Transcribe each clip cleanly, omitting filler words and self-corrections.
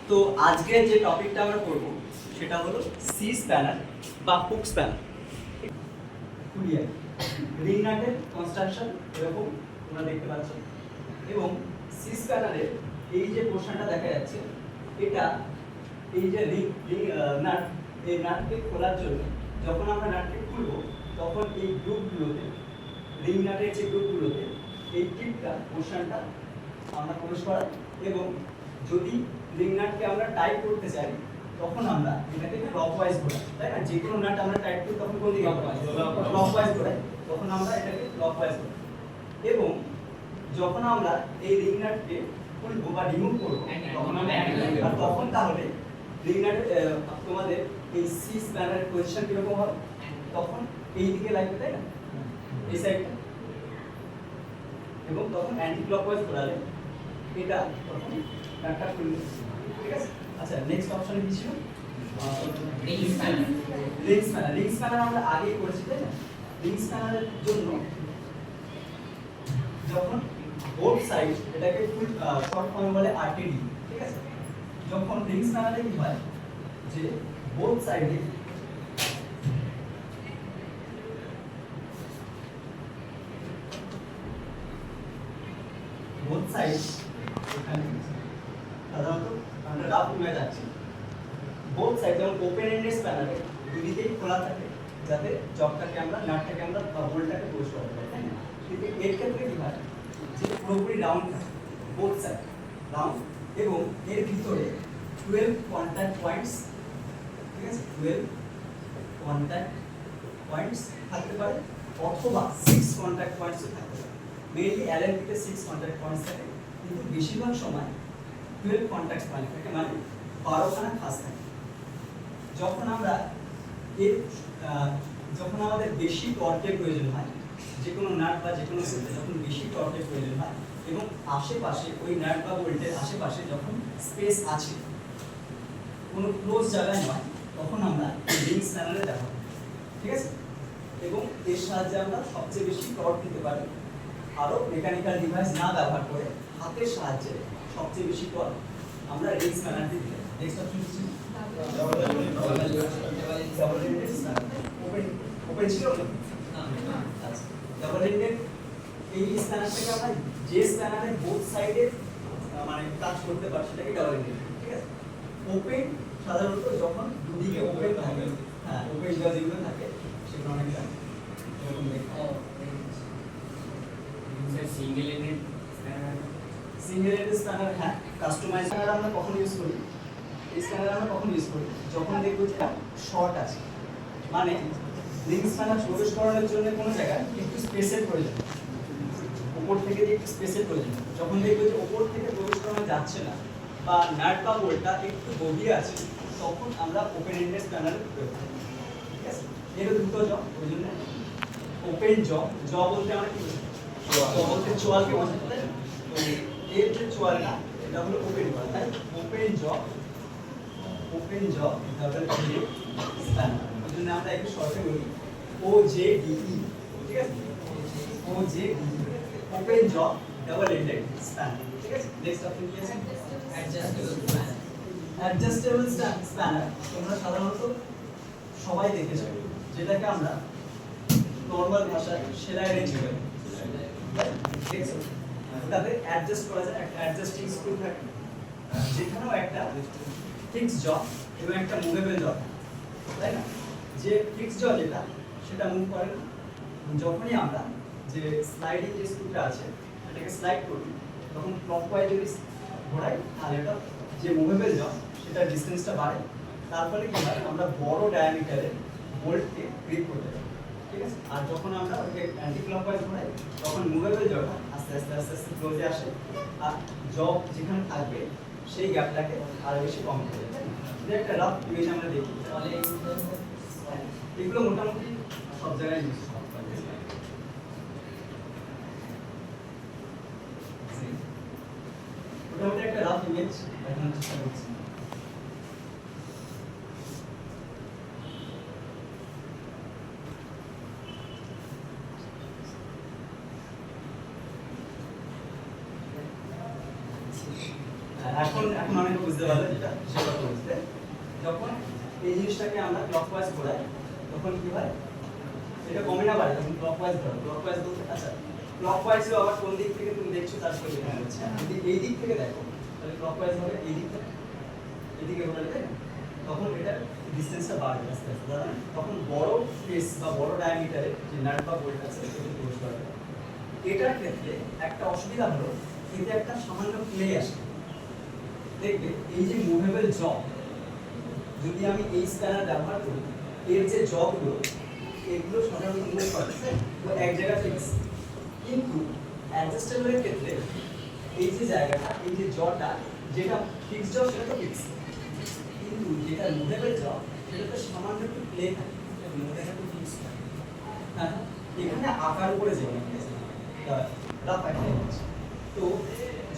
তো আজকে যে টপিকটা আমরা করব সেটা হলো সি স্প্যানার বা হুক স্প্যানার। ক্লিয়ার? রিং নাটের কনস্ট্রাকশন এরকম তোমরা দেখতে পাচ্ছ, এবং সি স্প্যানারের এই যে পোর্শনটা দেখা যাচ্ছে, এটা এই যে রিং নাট, এই নাটকে খোলার জন্য যখন আমরা নাটকে খুলবো তখন এই গ্রুপগুলোতে, রিং নাটের যে গ্রুপগুলোতে এই টিপটা পোর্শনটা আমরা প্রবেশ করাই, এবং যদি রিং নাটকে আমরা টাইট করতে চাই তখন আমরা এটাকে ক্লকওয়াইজ ঘোরাই, তাই না? যে কোনো নাট আমরা টাইট করি তখন কোন দিকে? ক্লকওয়াইজ ঘোরাই, তখন আমরা এটাকে ক্লকওয়াইজ ঘোরাই। এবং যখন আমরা এই রিং নাটকে খুলবো বা রিমুভ করবো তখন আমরা আর তখন তাহলে রিং নাট তোমাদের এই সি স্প্যানারের পজিশন কিরকম হবে? তখন এই দিকে লাগবে, তাই না? এই সাইডটা, এবং তখন অ্যান্টি ক্লকওয়াইজ ঘোরালে এটা তখন নাটটা খুলবে। ঠিক আছে? আচ্ছা, নেক্সট অপশনে কি ছিল? Ring spanner. রিং স্প্যানার আমরা আগেই করেছি, তাই না? রিং স্প্যানারের জন্য যখন বোথ সাইড, এটাকে ফুল শর্ট ফর্ম বলে আরটিডি। ঠিক আছে? যখন রিং স্প্যানারে কি হয় যে বোথ সাইডে বোথ সাইড, এখানে সাধারণত আমরা রাফ ইমেজ আছে, বোথ সাইড যেমন ওপেন এন্ডেড স্প্যানারে দুদিকেই খোলা থাকে যাতে জবটাকে আমরা, নাটটাকে আমরা বা বোল্টটাকে পুশ করতে পারি, তাই না? কিন্তু এর ক্ষেত্রে কি হয় যে পুরোপুরি রাউন্ড থাকে, বোথ সাইড রাউন্ড, এবং এর ভিতরে 12 কন্টাক্ট পয়েন্টস, ঠিক আছে, 12 কন্টাক্ট পয়েন্টস থাকতে পারে, অথবা 6 কন্টাক্ট পয়েন্টসও থাকতে পারে। মেইনলি এলএনপিতে 6 কন্টাক্ট পয়েন্টস থাকে, কিন্তু বেশিরভাগ সময় 12 কন্টাক্ট পয়েন্ট থাকে, মানে 12খানা খাস থাকে। যখন আমরা এর যখন আমাদের বেশি টর্কের প্রয়োজন হয়, যে কোনো নাট বা যে কোনো বোল্টে যখন বেশি টর্কের প্রয়োজন হয়, এবং আশেপাশে ওই নাট বা বোল্টের আশেপাশে যখন স্পেস আছে, কোনো ক্লোজ জায়গায় নয়, তখন আমরা রিং স্প্যানারে ব্যবহার করি। ঠিক আছে? এবং এর সাহায্যে আমরা সবচেয়ে বেশি টর্ক দিতে পারি, আরও মেকানিক্যাল ডিভাইস না ব্যবহার করে হাতের সাহায্যে সবচেয়ে বেশি টর্ক আমরা রিং স্প্যানারটি দিই। নেক্সট অপশন কি ছিল? Double ended spanner. ওপেন ছিল না? আচ্ছা, ডাবল এন্ডেড এই স্প্যানারটাকে আমরা যে স্প্যানারে বোথ সাইডে মানে টাচ করতে পারি সেটাকে ডাবল এন্ডেড। ঠিক আছে? ওপেন সাধারণত যখন দুদিকে ওপেন থাকে, হ্যাঁ, ওপেন যেগুলো থাকে সেগুলো অনেকটা এরকম দেখতে হয়। সিঙ্গেল এন্ডেড স্প্যানার, হ্যাঁ, কাস্টমাইজ স্প্যানার আমরা কখন ইউজ করি? এই স্প্যানার আমরা কখন ইউজ করি? যখন দেখবো যে শর্ট আছে, মানে রিং স্প্যানার প্রবেশ করানোর জন্য কোনো জায়গায় একটু স্পেসের প্রয়োজন, উপর থেকে যে একটু স্পেসের প্রয়োজন। যখন দেখবো যে উপর থেকে প্রবেশ করানো যাচ্ছে না, বা নাট বা বোল্টটা একটু গভীর আছে, তখন আমরা ওপেন এন্ডেড স্প্যানার প্রয়োগ করি। ঠিক আছে? এর দুটো জব, ওই জন্য ওপেন জব। জব বলতে আমরা কি বুঝি? জব বলতে চোয়ালকে বোঝাতে, তাই না? তো এর যে চোয়ালটা এটা হলো ওপেন করা, তাই open job double ended spanner. ওই জন্য আমরা একটু শর্টে বলি OJDE। ঠিক আছে? OJDE, open job double ended spanner. ঠিক আছে? নেক্সট অপশন কি আছে? অ্যাডজাস্টেবল স্প্যানার তোমরা সাধারণত সবাই দেখেছো, যেটাকে আমরা নরমাল ভাষায় সেলাই রেঞ্জ বলি। দেখছো? তাতে অ্যাডজাস্ট করা যায়, একটা অ্যাডজাস্টিং স্ক্রু থাকে, যেখানেও একটা ফিক্স জব এবং একটা মুভেবল জব, তাই না? যে ফিক্স জব যেটা, সেটা মুভ করে না। যখনই আমরা যে স্লাইডিং যে স্ক্রুটা আছে এটাকে স্লাইড করি, তখন ক্লকওয়াইজ যদি ঘোরাই তাহলে এটা যে মুভেবল জব সেটার ডিসটেন্সটা বাড়ে, তার ফলে কি হয়, আমরা বড় ডায়ামিটারের বোল্টকে গ্রিপ করতে পারি। ঠিক আছে? আর যখন আমরা ওকে অ্যান্টি ক্লকওয়াইজ ঘোরাই তখন মুভেবল জব আস্তে আস্তে আস্তে আস্তে ক্লোজে আসে, আর জব যেখানে থাকবে সেই গ্যাপটাকে আরো বেশি কম করে দেয়। এটা একটা রাফ ইমেজ আমরা দেখি, তাহলে এগুলো মোটামুটি সব জায়গায় ইউজ হয়। মোটামুটি একটা রাফ ইমেজ দেখানোর চেষ্টা করছি। এখন অনেক বুঝতে বুঝতে পারলে যেটা সেটা তো বুঝতে যখন এই জিনিসটাকে আমরা ক্লকওয়াইজ ঘোরাই তখন কি হয় এটা কমে না বাড়ে যখন ক্লকওয়াইজ ঘোরাই ক্লকওয়াইজ বলতে আচ্ছা ক্লকওয়াইজও আবার কোন দিক থেকে তুমি দেখছো তার সাথে ডিপেন্ড করছে যদি এই দিক থেকে দেখো তাহলে ক্লকওয়াইজ হবে এই দিক থেকে এদিকে ঘোরালে তাই না তখন এটা ডিসটেন্সটা বাড়বে আস্তে আস্তে দাঁড়ান তখন বড় ফেস বা বড় ডায়ামিটারে যে নাট বা বোল্ট আছে সেটা ক্লোজ করবে এটার ক্ষেত্রে একটা অসুবিধা হলো এতে একটা সামান্য প্লে আসে দেখবে এই যে মুভেবল জব যদি আমি এই স্ক্যানার ব্যবহার করি এর যে জবগুলো এগুলো সাধারণত মুভ করছে তো এক জায়গায় ফিক্স কিন্তু অ্যাডজাস্টেবলের ক্ষেত্রে এই যে জায়গাটা এই যে জটা যেটা ফিক্স জব সেটা তো ফিক্স কিন্তু যেটা মুভেবল জব সেটা তো সামান্য একটু প্লে থাকে মুভেবল একটু ফিক্স থাকে হ্যাঁ এখানে আকার উপরে যে রাফ একটা তো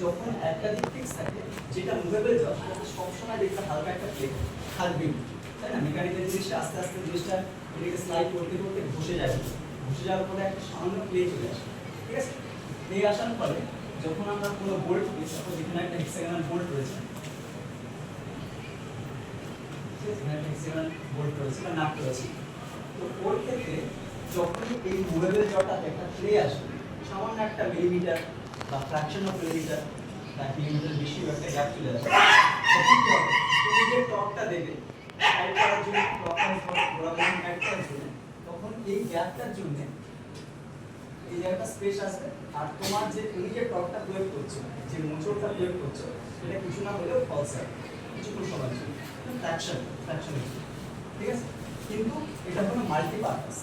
যখন একটা দিক ফিক্স থাকে যেটা মুভেবল জব সেটা সবসময় দেখতে হালকা একটা প্লে থাকবে তাই না মেকানিক্যাল জিনিসটা আস্তে আস্তে জিনিসটা এটাকে স্লাইড করতে করতে ঘষে যাবে ঘষে যাওয়ার পরে একটা সামান্য প্লে চলে আসে ঠিক আছে প্লে আসার ফলে যখন আমরা কোনো বোল্ট দিই তখন যেখানে একটা হেক্সাগোনাল বোল্ট রয়েছে হেক্সাগোনাল বোল্ট রয়েছে বা নাট রয়েছে তো ওর ক্ষেত্রে যখন এই মুভেবল জবটাতে একটা প্লে আসবে সামান্য একটা মিলিমিটার বা ফ্র্যাকশন অফ মিলিমিটার বা মিলিমিটার বেশি একটা গ্যাপ চলে আসবে তখন কি হবে তুমি যে টর্কটা দেবে সাইড করার জন্য তখন এই গ্যাপটার জন্য এই জায়গাটা স্পেস আসবে আর তোমার যে তুমি যে টর্কটা প্রয়োগ করছো যে মোচড়টা প্রয়োগ করছো সেটা কিছু না হলেও ফলস হবে কিছুক্ষণ সময়ের জন্য ফ্র্যাকশন ঠিক আছে কিন্তু এটা কোনো মাল্টিপারপাস